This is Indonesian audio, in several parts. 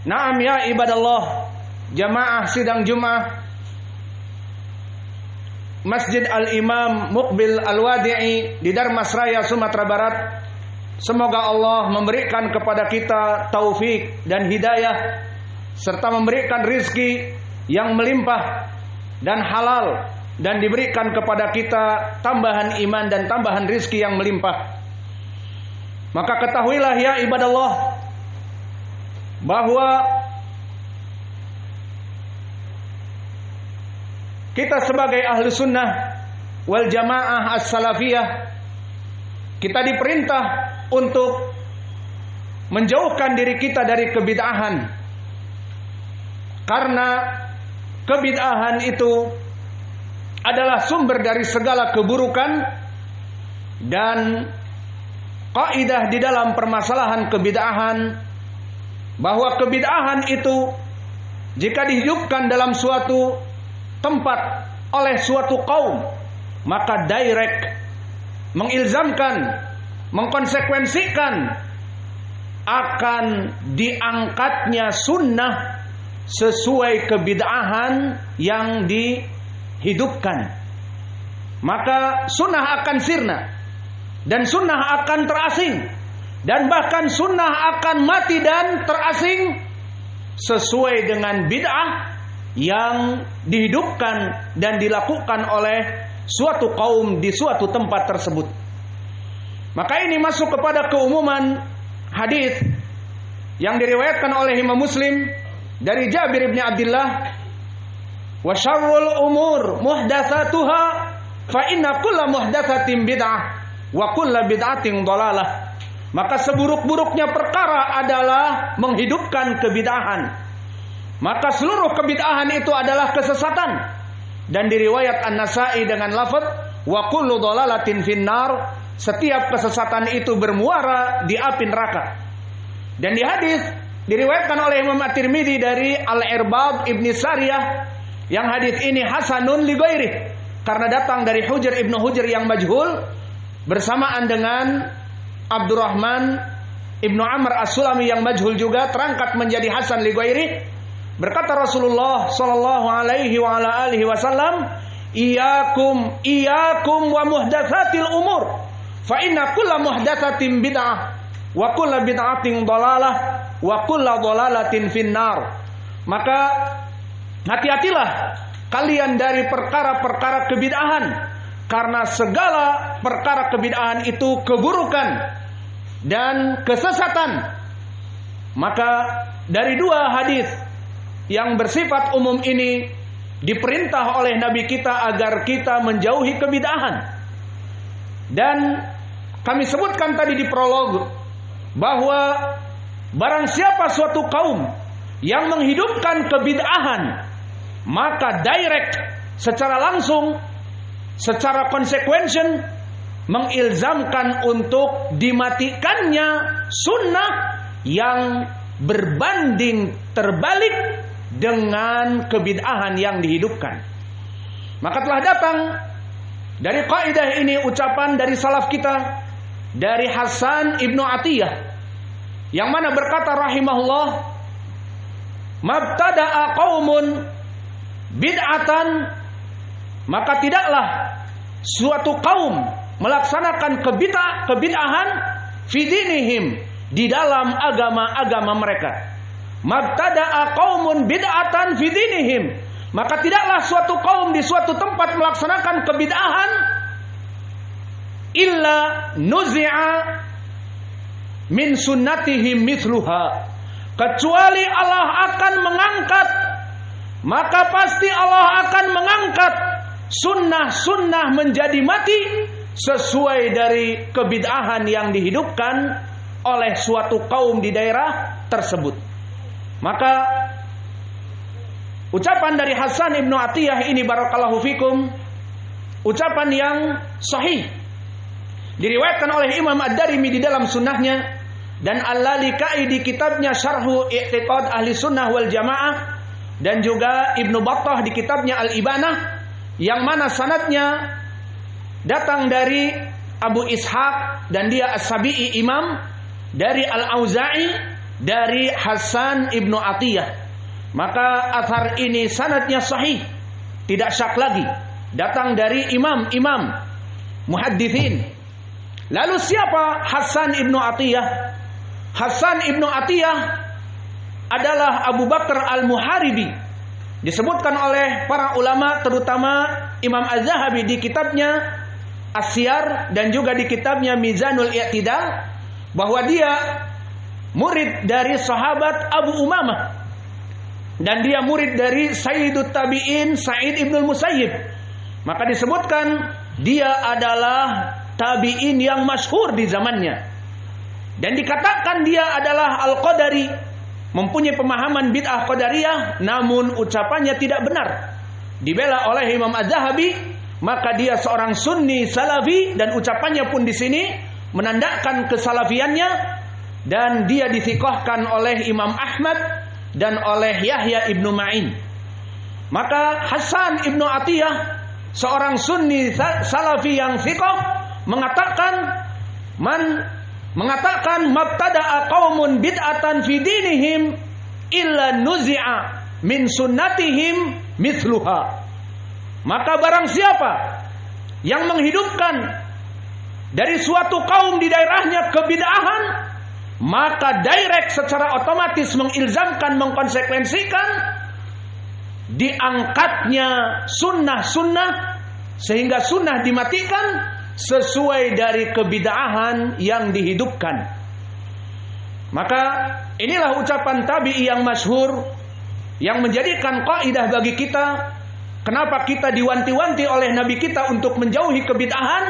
Naam ya ibadallah, jamaah sidang Jumat Masjid Al-Imam Muqbil Al-Wadi'i di Darmasraya, Sumatera Barat. Semoga Allah memberikan kepada kita taufik dan hidayah, serta memberikan rizki yang melimpah dan halal, dan diberikan kepada kita tambahan iman dan tambahan rizki yang melimpah. Maka ketahuilah ya ibadallah, bahwa kita sebagai ahlu sunnah wal jamaah as-salafiyah, kita diperintah untuk menjauhkan diri kita dari kebid'ahan. Karena kebid'ahan itu adalah sumber dari segala keburukan, dan kaidah di dalam permasalahan kebid'ahan bahwa kebid'ahan itu jika dihidupkan dalam suatu tempat oleh suatu kaum, maka direct mengilzamkan, mengkonsekuensikan akan diangkatnya sunnah sesuai kebid'ahan yang dihidupkan. Maka sunnah akan sirna, dan sunnah akan terasing, dan bahkan sunnah akan mati dan terasing sesuai dengan bid'ah yang dihidupkan dan dilakukan oleh suatu kaum di suatu tempat tersebut. Maka ini masuk kepada keumuman hadis yang diriwayatkan oleh Imam Muslim dari Jabir bin Abdullah, wa syarrul umur muhdatsatuha fa inna kulla muhdatsatin bid'ah wa kulla bid'atin dhalalah. Maka seburuk-buruknya perkara adalah menghidupkan kebid'ahan. Maka seluruh kebid'ahan itu adalah kesesatan. Dan diriwayat An-Nasa'i dengan lafaz wa kullu dhalalatin finnar, setiap kesesatan itu bermuara di api neraka. Dan di hadis diriwayatkan oleh Imam At-Tirmidzi dari Al-Irbad Ibn Sariyah, yang hadis ini hasanun li ghairihi, karena datang dari Hujr Ibnu Hujr yang majhul bersamaan dengan Abdurrahman Ibnu Amr As-Sulami yang majhul juga, terangkat menjadi hasan li ghairi. Berkata Rasulullah sallallahu alaihi wa ala alihi wasallam, Iyakum wa muhdatsatil umur, fa inna kulla muhdatsatin bid'ah wa kulla bid'atin dhalalah wa kulla dhalalatin finnar. Maka hati-hatilah kalian dari perkara-perkara kebid'ahan, karena segala perkara kebid'ahan itu keburukan dan kesesatan. Maka dari dua hadis yang bersifat umum ini diperintah oleh Nabi kita agar kita menjauhi kebid'ahan. Dan kami sebutkan tadi di prolog bahwa barang siapa suatu kaum yang menghidupkan kebid'ahan, maka direct, secara langsung, secara konsekuensi mengilzamkan untuk dimatikannya sunnah yang berbanding terbalik dengan kebid'ahan yang dihidupkan. Maka telah datang dari kaidah ini ucapan dari salaf kita, dari Hasan Ibnu Atiyah, yang mana berkata rahimahullah, mabtada'a qaumun bid'atan, maka tidaklah suatu kaum melaksanakan kebid'ahan fi dinihim, di dalam agama-agama mereka. Mabtada'a qaumun bid'atan fi dinihim, maka tidaklah suatu kaum di suatu tempat melaksanakan kebid'ahan illa nuzi'a min sunnatihim mithluha, kecuali Allah akan mengangkat, maka pasti Allah akan mengangkat sunnah-sunnah menjadi mati sesuai dari kebid'ahan yang dihidupkan oleh suatu kaum di daerah tersebut. Maka ucapan dari Hasan Ibnu Atiyah ini barakallahu fikum, ucapan yang sahih, diriwayatkan oleh Imam Ad-Darimi di dalam sunnahnya, dan Al-Lalikai di kitabnya Syarhu I'tiqad Ahli Sunnah wal Jamaah, dan juga Ibnu Battah di kitabnya Al-Ibanah, yang mana sanadnya datang dari Abu Ishaq, dan dia As-Sabi'i imam, dari Al-Auza'i, dari Hasan ibnu Atiyah. Maka athar ini sanadnya sahih, tidak syak lagi, datang dari imam-imam muhadditsin. Lalu siapa Hasan ibnu Atiyah? Hasan ibnu Atiyah adalah Abu Bakar al-Muharibi. Disebutkan oleh para ulama, terutama Imam Az-Zahabi di kitabnya As-Siyar dan juga di kitabnya Mizanul I'tidal, bahwa dia murid dari sahabat Abu Umamah dan dia murid dari Sayyidut Tabi'in Sa'id ibnul Musayyib. Maka disebutkan dia adalah tabi'in yang masyhur di zamannya, dan dikatakan dia adalah Al-Qadari, mempunyai pemahaman bid'ah Qadariyah, namun ucapannya tidak benar, dibela oleh Imam Az-Zahabi. Maka dia seorang Sunni Salafi, dan ucapannya pun di sini menandakan kesalafiannya, dan dia dithiqahkan oleh Imam Ahmad dan oleh Yahya ibnu Ma'in. Maka Hasan ibnu Atiyah, seorang Sunni Salafi yang thiqah, mengatakan mabtada'a qaumun bid'atan fi dinihim illa nuzi'a min sunnatihim mithluha. Maka barang siapa yang menghidupkan dari suatu kaum di daerahnya kebid'ahan, maka direct secara otomatis mengilzamkan, mengkonsekuensikan diangkatnya sunnah-sunnah, sehingga sunnah dimatikan sesuai dari kebid'ahan yang dihidupkan. Maka inilah ucapan tabi'i yang masyhur, yang menjadikan kaidah bagi kita. Kenapa kita diwanti-wanti oleh Nabi kita untuk menjauhi kebid'ahan?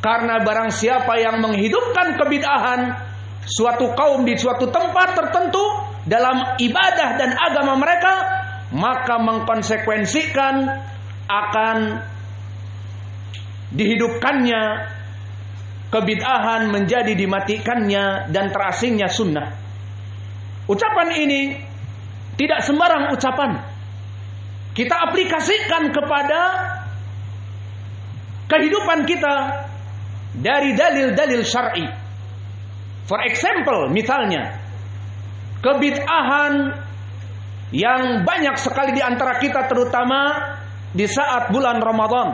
Karena barang siapa yang menghidupkan kebid'ahan suatu kaum di suatu tempat tertentu dalam ibadah dan agama mereka, maka mengkonsekuensikan akan dihidupkannya kebid'ahan, menjadi dimatikannya dan terasingnya sunnah. Ucapan ini tidak sembarang ucapan. Kita aplikasikan kepada kehidupan kita dari dalil-dalil syar'i. For example, misalnya kebid'ahan yang banyak sekali di antara kita, terutama di saat bulan Ramadan,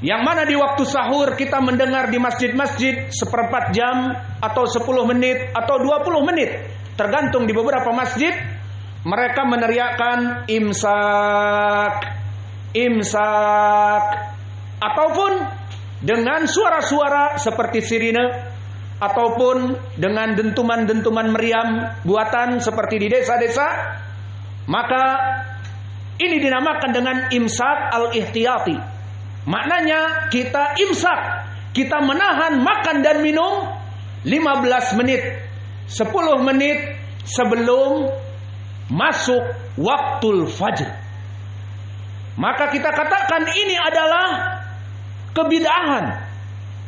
yang mana di waktu sahur kita mendengar di masjid-masjid 1/4 jam atau 10 menit atau 20 menit, tergantung di beberapa masjid, mereka meneriakkan imsak, imsak, ataupun dengan suara-suara seperti sirine, ataupun dengan dentuman-dentuman meriam buatan seperti di desa-desa. Maka ini dinamakan dengan imsak al-ihtiyati. Maknanya kita imsak, kita menahan makan dan minum 15 menit, 10 menit sebelum masuk waktul fajr. Maka kita katakan ini adalah kebid'ahan.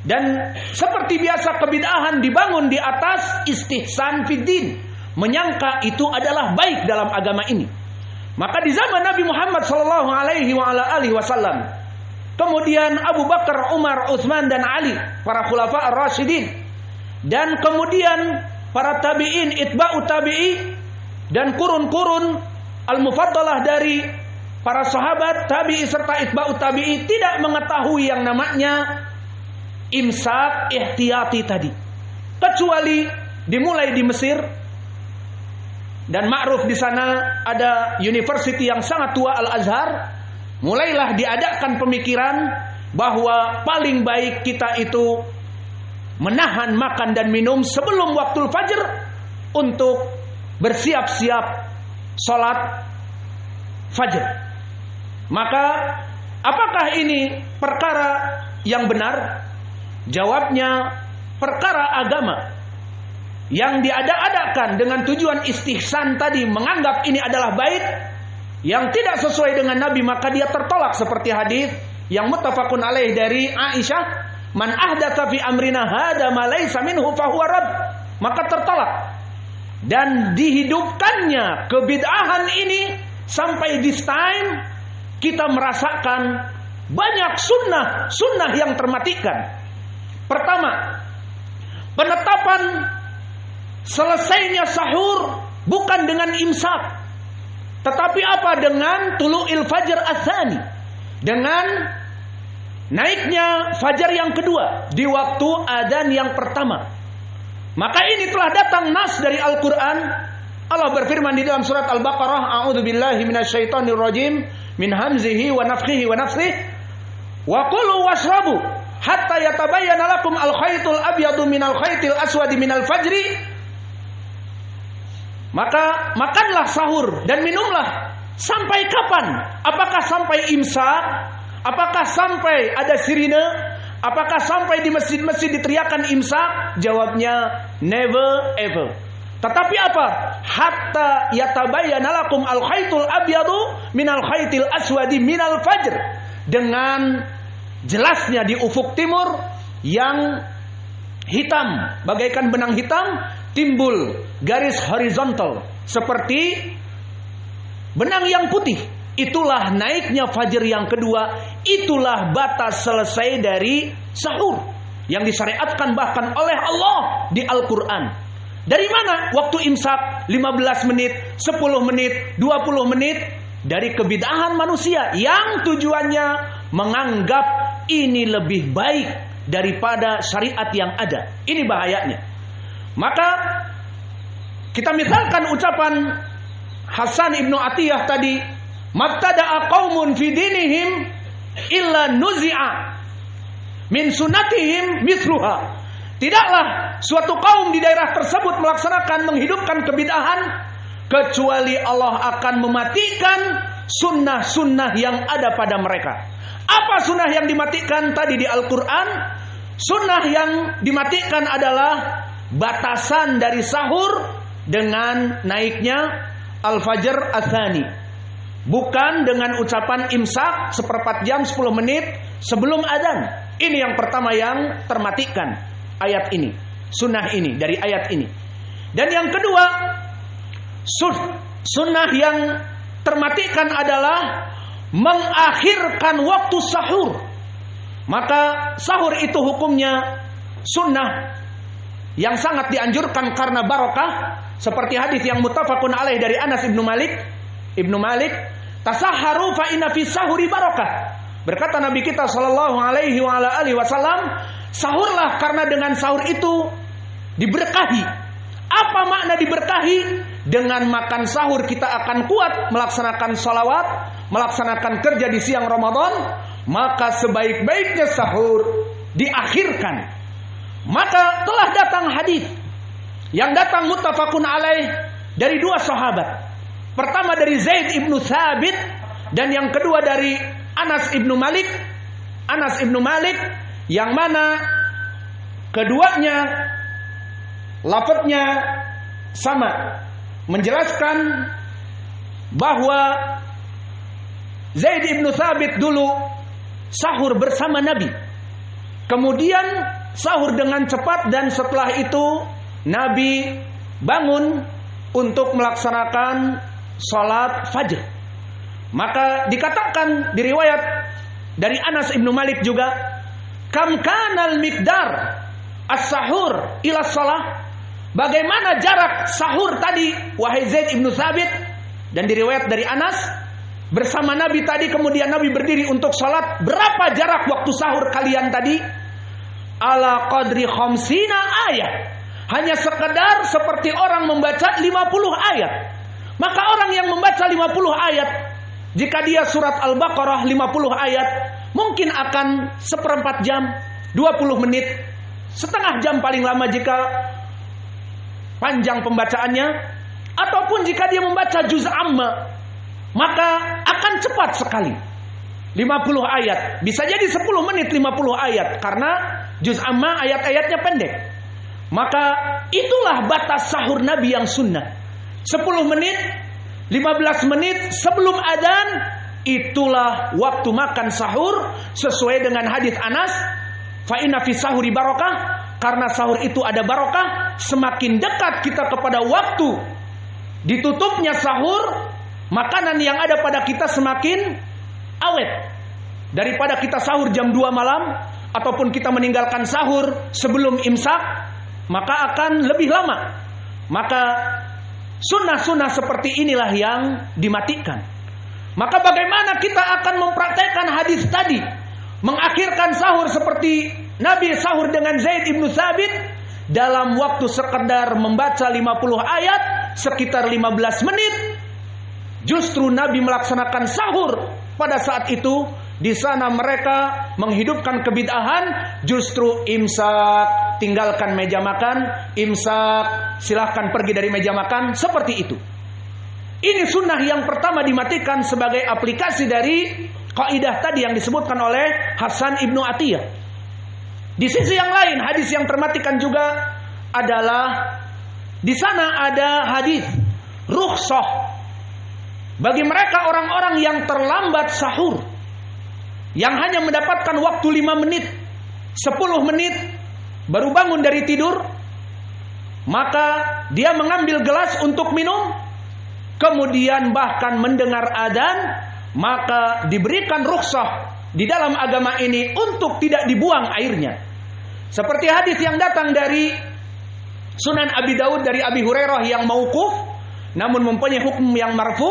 Dan seperti biasa kebid'ahan dibangun di atas istihsan fiddin, menyangka itu adalah baik dalam agama ini. Maka di zaman Nabi Muhammad SAW, kemudian Abu Bakar, Umar, Utsman dan Ali, para khulafa ar-rasyidin, dan kemudian para tabi'in, itba'u tabi'i, dan kurun-kurun al-mufaddalah dari para sahabat, tabi'i serta itba'u tabi'i tidak mengetahui yang namanya imsak ihtiyati tadi, kecuali dimulai di Mesir. Dan ma'ruf di sana ada university yang sangat tua, Al-Azhar. Mulailah diadakan pemikiran bahwa paling baik kita itu menahan makan dan minum sebelum waktul fajr untuk bersiap-siap sholat fajr. Maka apakah ini perkara yang benar? Jawabnya, perkara agama yang diada-adakan dengan tujuan istihsan tadi, menganggap ini adalah baik, yang tidak sesuai dengan Nabi, maka dia tertolak. Seperti hadis yang muttafaqun alaih dari Aisyah, man ahdatsa fi amrina hada ma laysa minhu fahuwa rad, maka tertolak. Dan dihidupkannya kebid'ahan ini sampai this time kita merasakan banyak sunnah yang termatikan. Pertama, penetapan selesainya sahur bukan dengan imsak, tetapi apa? Dengan tulu'il fajar ats-tsani, dengan naiknya fajar yang kedua di waktu adzan yang pertama. Maka ini telah datang nas dari Al-Quran. Allah berfirman di dalam surat Al-Baqarah, a'udzubillahi minasyaitonir rajim, min hamzihi wa nafthihi wa nafthihi, wa kulu washrabu hatta yatabayyana lakum al-khaytul abyadu minal khaytil aswadi minal fajri. Maka makanlah sahur dan minumlah sampai kapan? Apakah sampai imsak? Apakah sampai ada sirine? Apakah sampai di masjid-masjid diteriakan imsak? Jawabnya never ever. Tetapi apa? Hatta yatabayyana lakum al-khaytul abyadu minal khaytil aswadi minal fajr. Dengan jelasnya di ufuk timur yang hitam, bagaikan benang hitam, timbul garis horizontal seperti benang yang putih. Itulah naiknya fajar yang kedua. Itulah batas selesai dari sahur yang disyariatkan bahkan oleh Allah di Al-Quran. Dari mana? Waktu imsak 15 menit, 10 menit, 20 menit. Dari kebid'ahan manusia yang tujuannya menganggap ini lebih baik daripada syariat yang ada. Ini bahayanya. Maka kita misalkan ucapan Hasan ibnu Atiyah tadi, mabtada'a qaumun fi dinihim illa nuzi'a min sunnatihim mithluha. Tidaklah suatu kaum di daerah tersebut melaksanakan menghidupkan kebid'ahan kecuali Allah akan mematikan sunnah-sunnah yang ada pada mereka. Apa sunnah yang dimatikan tadi di Al-Quran? Sunnah yang dimatikan adalah batasan dari sahur dengan naiknya al-fajr ats-tsani. Bukan dengan ucapan imsak seperempat jam 10 menit sebelum adzan. Ini yang pertama yang termatikan. Ayat ini, sunnah ini, dari ayat ini. Dan yang kedua, sunnah yang termatikan adalah mengakhirkan waktu sahur. Maka sahur itu hukumnya sunnah yang sangat dianjurkan karena barokah. Seperti hadis yang muttafaqun alaih dari Anas ibnu Malik, tasahharu fa inna fi sahuri barokah. Berkata Nabi kita sallallahu alaihi wasallam, sahurlah karena dengan sahur itu diberkahi. Apa makna diberkahi? Dengan makan sahur kita akan kuat melaksanakan salawat, melaksanakan kerja di siang Ramadan. Maka sebaik-baiknya sahur diakhirkan. Maka telah datang hadis yang datang muttafaqun alaih dari dua sahabat. Pertama dari Zaid ibnu Thabit, dan yang kedua dari Anas ibnu Malik. Anas ibnu Malik, yang mana keduanya lafadznya sama, menjelaskan bahwa Zaid ibnu Thabit dulu sahur bersama Nabi, kemudian sahur dengan cepat, dan setelah itu Nabi bangun untuk melaksanakan salat fajr. Maka dikatakan di riwayat dari Anas ibnu Malik juga, kam kanal miqdar as-sahur ila shalah. Bagaimana jarak sahur tadi wahai Zaid ibnu Thabit? Dan diriwayat dari Anas, bersama Nabi tadi, kemudian Nabi berdiri untuk salat. Berapa jarak waktu sahur kalian tadi? Ala qadri khamsina ayat. Hanya sekedar seperti orang membaca 50 ayat. Maka orang yang membaca 50 ayat, jika dia surat Al-Baqarah 50 ayat, mungkin akan seperempat jam, 20 menit, setengah jam paling lama jika panjang pembacaannya. Ataupun jika dia membaca juz amma, maka akan cepat sekali. 50 ayat, bisa jadi 10 menit 50 ayat, karena juz amma ayat-ayatnya pendek. Maka itulah batas sahur Nabi yang sunnah. 10 menit, 15 menit sebelum adzan, itulah waktu makan sahur sesuai dengan hadis Anas, fa inna fi sahuri barokah, karena sahur itu ada barokah. Semakin dekat kita kepada waktu ditutupnya sahur, makanan yang ada pada kita semakin awet. Daripada kita sahur jam 2 malam, ataupun kita meninggalkan sahur sebelum imsak, maka akan lebih lama. Maka sunnah-sunnah seperti inilah yang dimatikan. Maka bagaimana kita akan mempraktekkan hadis tadi, mengakhirkan sahur seperti Nabi sahur dengan Zaid ibnu Thabit dalam waktu sekedar membaca 50 ayat sekitar 15 menit. Justru Nabi melaksanakan sahur pada saat itu. Di sana mereka menghidupkan kebid'ahan, justru imsak, tinggalkan meja makan, imsak, silahkan pergi dari meja makan, seperti itu. Ini sunnah yang pertama dimatikan sebagai aplikasi dari kaidah tadi yang disebutkan oleh Hasan ibnu Atiyah. Di sisi yang lain, hadis yang termatikan juga adalah di sana ada hadis rukhsah bagi mereka orang-orang yang terlambat sahur, yang hanya mendapatkan waktu 5 menit, 10 menit baru bangun dari tidur, maka dia mengambil gelas untuk minum, kemudian bahkan mendengar adzan, maka diberikan rukhsah di dalam agama ini untuk tidak dibuang airnya. Seperti hadis yang datang dari Sunan Abi Daud dari Abi Hurairah yang mauquf namun mempunyai hukum yang marfu,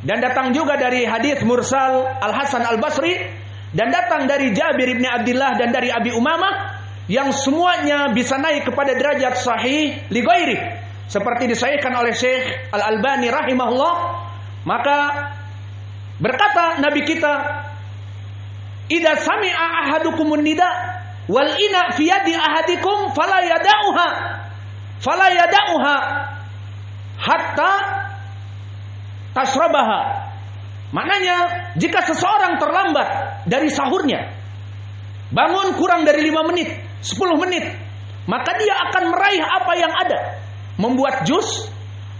dan datang juga dari hadis mursal Al-Hasan Al-Basri, dan datang dari Jabir bin Abdullah dan dari Abi Umamah, yang semuanya bisa naik kepada derajat sahih li ghairi, seperti disahihkan oleh Syekh Al-Albani rahimahullah. Maka berkata Nabi kita, "Idza sami'a ahadukumun nida wal ina fi yadi ahadikum fala yada'uha hatta tasrabaha." Maknanya, jika seseorang terlambat dari sahurnya, bangun kurang dari 5 menit, 10 menit, maka dia akan meraih apa yang ada, membuat jus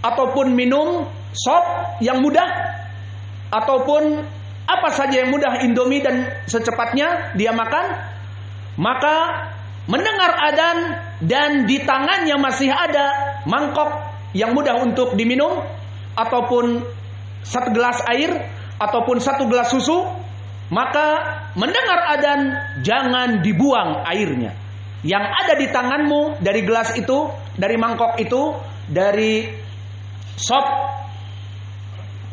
ataupun minum sop yang mudah, ataupun apa saja yang mudah, Indomie dan secepatnya dia makan. Maka mendengar adzan dan di tangannya masih ada mangkok yang mudah untuk diminum, ataupun 1 gelas air, ataupun 1 gelas susu, maka mendengar adzan jangan dibuang airnya. Yang ada di tanganmu dari gelas itu, dari mangkok itu, dari sop,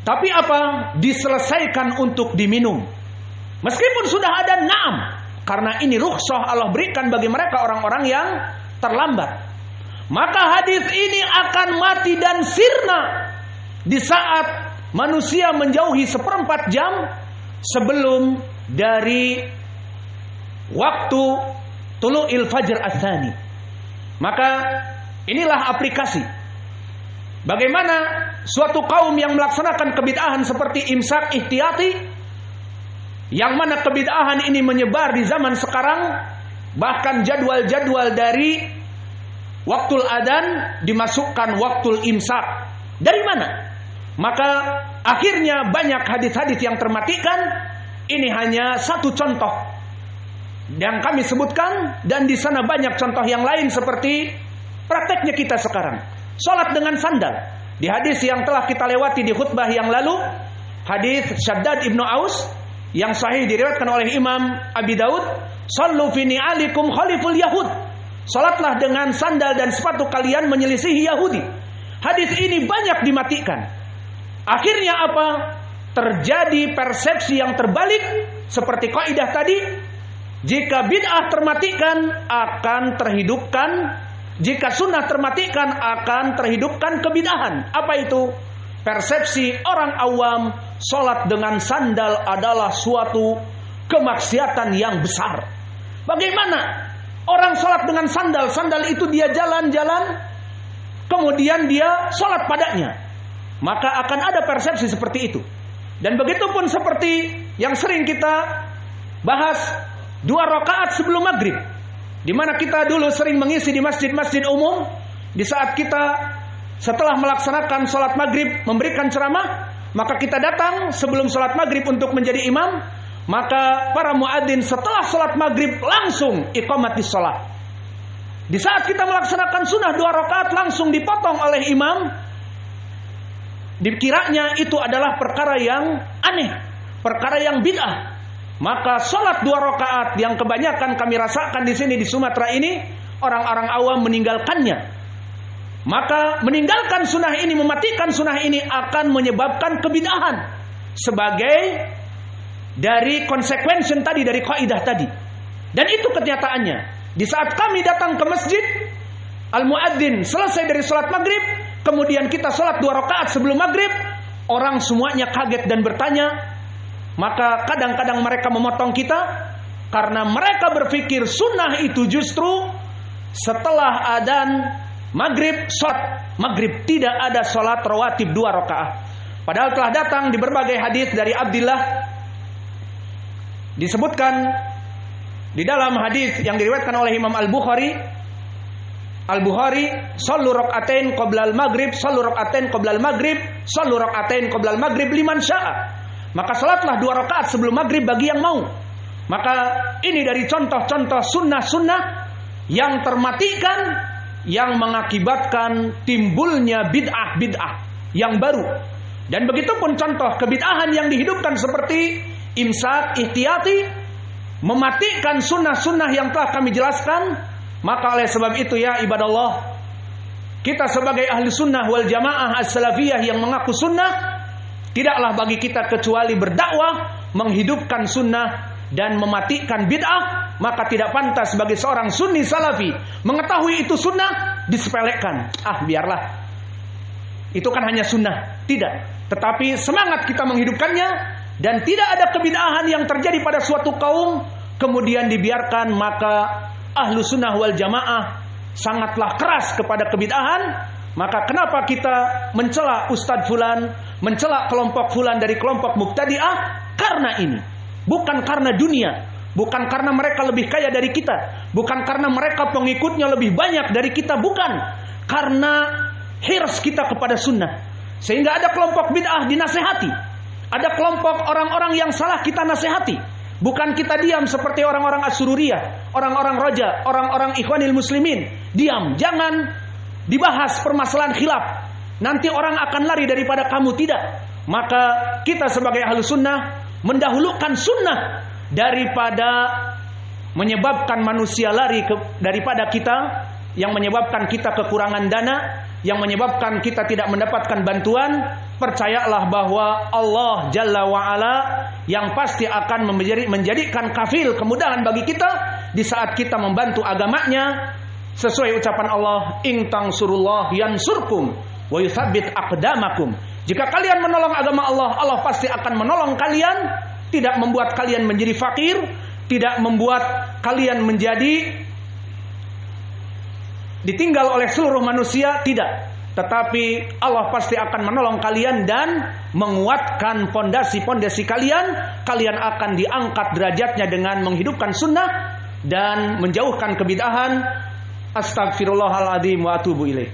tapi apa? Diselesaikan untuk diminum. Meskipun sudah ada na'am, karena ini rukhsah Allah berikan bagi mereka orang-orang yang terlambat. Maka hadis ini akan mati dan sirna di saat manusia menjauhi 1/4 jam sebelum dari waktu tulu'il fajr ats-tsani. Maka inilah aplikasi bagaimana suatu kaum yang melaksanakan kebid'ahan seperti imsak ihtiyati, yang mana kebid'ahan ini menyebar di zaman sekarang, bahkan jadwal-jadwal dari waktul adzan dimasukkan waktul imsak. Dari mana? Maka akhirnya banyak hadis-hadis yang termatikan. Ini hanya satu contoh yang kami sebutkan, dan di sana banyak contoh yang lain seperti prakteknya kita sekarang, salat dengan sandal. Di hadis yang telah kita lewati di khutbah yang lalu, hadis Shaddad ibnu Aus yang sahih diriwayatkan oleh Imam Abi Daud, "Shallu fi ni'alikum khaliful yahud." Salatlah dengan sandal dan sepatu kalian menyelisihi Yahudi. Hadis ini banyak dimatikan. Akhirnya apa? Terjadi persepsi yang terbalik seperti kaidah tadi. Jika bid'ah termatikan akan terhidupkan, jika sunnah termatikan akan terhidupkan kebid'ahan. Apa itu? Persepsi orang awam salat dengan sandal adalah suatu kemaksiatan yang besar. Bagaimana orang salat dengan sandal? Sandal itu dia jalan-jalan, kemudian dia salat padanya. Maka akan ada persepsi seperti itu. Dan begitu pun seperti yang sering kita bahas 2 rakaat sebelum maghrib, di mana kita dulu sering mengisi di masjid-masjid umum. Di saat kita setelah melaksanakan sholat maghrib memberikan ceramah, maka kita datang sebelum sholat maghrib untuk menjadi imam. Maka para muadzin setelah sholat maghrib langsung iqamatis sholat. Di saat kita melaksanakan sunnah 2 rakaat langsung dipotong oleh imam, dikiranya itu adalah perkara yang aneh, perkara yang bid'ah. Maka sholat 2 rakaat yang kebanyakan kami rasakan di sini di Sumatera ini, orang-orang awam meninggalkannya. maka meninggalkan sunnah ini, mematikan sunnah ini akan menyebabkan kebid'ahan sebagai dari konsekuensi tadi, dari kaidah tadi. Dan itu kenyataannya. Di saat kami datang ke masjid, al-muadzin selesai dari sholat maghrib, kemudian kita sholat 2 rakaat sebelum maghrib, orang semuanya kaget dan bertanya. Maka kadang-kadang mereka memotong kita karena mereka berpikir sunnah itu justru setelah adzan maghrib, sholat maghrib, tidak ada sholat rawatib 2 rakaat. Padahal telah datang di berbagai hadis dari Abdullah, disebutkan di dalam hadis yang diriwayatkan oleh Imam Al-Bukhari, shallu rak'atain qabla al-maghrib, shallu rak'atain qabla al-maghrib, shallu rak'atain qabla al-maghrib liman syaa. Maka salatlah 2 rakaat sebelum maghrib bagi yang mau. Maka ini dari contoh-contoh sunnah-sunnah yang termatikan, yang mengakibatkan timbulnya bid'ah-bid'ah yang baru. Dan begitu pun contoh kebid'ahan yang dihidupkan seperti imsak, ihtiyati, mematikan sunnah-sunnah yang telah kami jelaskan. Maka oleh sebab itu ya ibadallah, kita sebagai ahli sunnah wal jamaah as-salafiyah yang mengaku sunnah, tidaklah bagi kita kecuali berdakwah, menghidupkan sunnah dan mematikan bid'ah. Maka tidak pantas bagi seorang sunni salafi mengetahui itu sunnah disepelekan. Biarlah, itu kan hanya sunnah. Tidak. Tetapi semangat kita menghidupkannya, dan tidak ada kebid'ahan yang terjadi pada suatu kaum kemudian dibiarkan. Maka ahlu sunnah wal jamaah sangatlah keras kepada kebid'ahan. Maka kenapa kita mencela Ustadz Fulan, mencela kelompok Fulan dari kelompok Mubtadi'ah? Karena ini. Bukan karena dunia, bukan karena mereka lebih kaya dari kita, bukan karena mereka pengikutnya lebih banyak dari kita, bukan. Karena hirs kita kepada sunnah. Sehingga ada kelompok bid'ah dinasehati, ada kelompok orang-orang yang salah kita nasehati. Bukan kita diam seperti orang-orang Asyururiyah, orang-orang Roja, orang-orang Ikhwanil Muslimin. Diam, jangan dibahas permasalahan khilaf, nanti orang akan lari daripada kamu. Tidak. Maka kita sebagai ahlu sunnah mendahulukan sunnah daripada menyebabkan manusia lari daripada kita, yang menyebabkan kita kekurangan dana, yang menyebabkan kita tidak mendapatkan bantuan. Percayalah bahwa Allah Jalla wa'ala yang pasti akan menjadikan kafil kemudahan bagi kita di saat kita membantu agamanya. Sesuai ucapan Allah, in tansurullah yansurkum wa yutsabbit aqdamakum. Jika kalian menolong agama Allah, Allah pasti akan menolong kalian. Tidak membuat kalian menjadi fakir, tidak membuat kalian menjadi ditinggal oleh seluruh manusia, tidak. Tetapi Allah pasti akan menolong kalian dan menguatkan pondasi-pondasi kalian. Kalian akan diangkat derajatnya dengan menghidupkan sunnah dan menjauhkan kebid'ahan. Astaghfirullahaladzim wa atubu ilaih.